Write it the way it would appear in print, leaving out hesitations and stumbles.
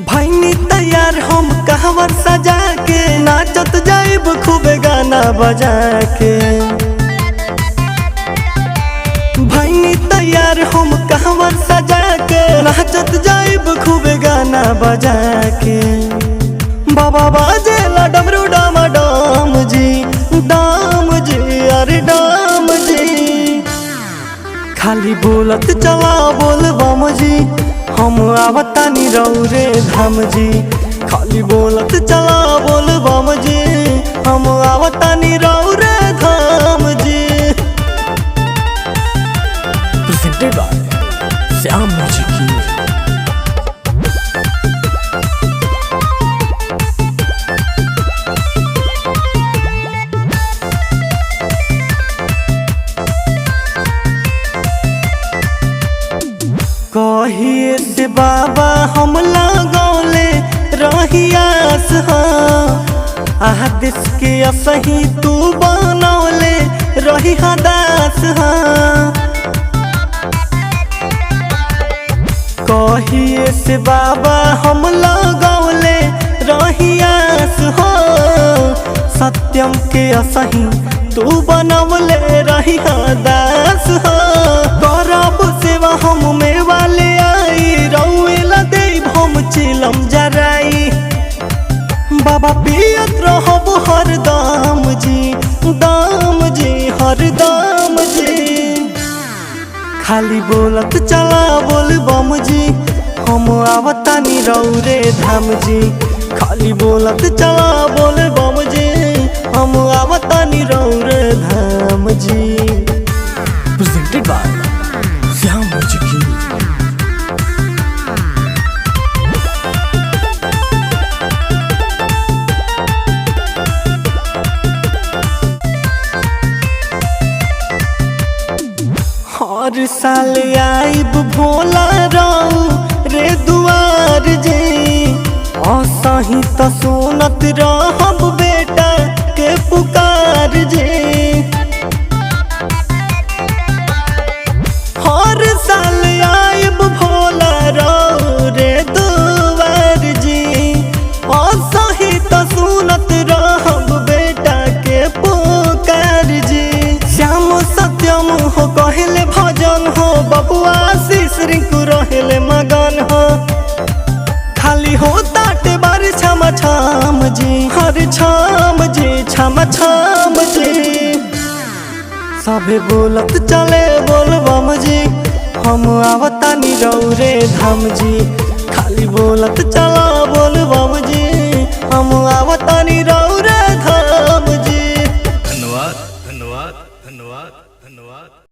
भैनी तैयार हम कहवर सजा के नाचत जाइब खूबे गाना बजा के। भैनी तैयार हम कहवर सजा के नाचत जाइब खूबे गाना बजा के। बाबा बाजेला डमरू डामा डाम जी, डाम जी, अरे डाम जी। खाली बोलत चला बोल बम जी, हम आवतानी रौरे धाम जी। खाली बोलत चला बोल बम जी, हम आवतानी रौरे धाम जी। Presented by Syam Music Key। कहिए से बाबा हम लगौले रहियास आदेश के असही तू बनौले रही दास। कहिए से बाबा हम लगौले रहियास सत्यम के असही तू बनौले रही दास। करब सेवा हम में वाले आई रौला देव हम चिलम जराई। बाबा पियत रहब हर दाम जी, दाम जी, हर दाम जी। खाली बोलत चला बोल बम जी, हम आवतानी रौरे धाम जी। खाली बोलत चला बोल बम जी, हम आवतानी रौरे धाम जी। Presented by Syam Music Key। हर साल आइब भोला रऊ रे दुआर जी, असही तो सुनत रहब बेटा के पुकार जी। हर साल आइब भोला रऊ रे दुआर जी, असही तो सुनत रहब बेटा के पुकार जी। श्याम सत्यम हो कहले भजन हो, बबुआ आशीष रिंकू रहेले मगन हो। खाली हो ताटे बार छम छम जी, हर छम जी, छम छम जी। सबे बोलत चले बोल बम जी, हम आवतानी रौरे धाम जी। खाली बोलत चला बोल बम जी, हम आवतानी रौरे धाम जी। धन्यवाद, धन्यवाद, धन्यवाद, धन्यवाद।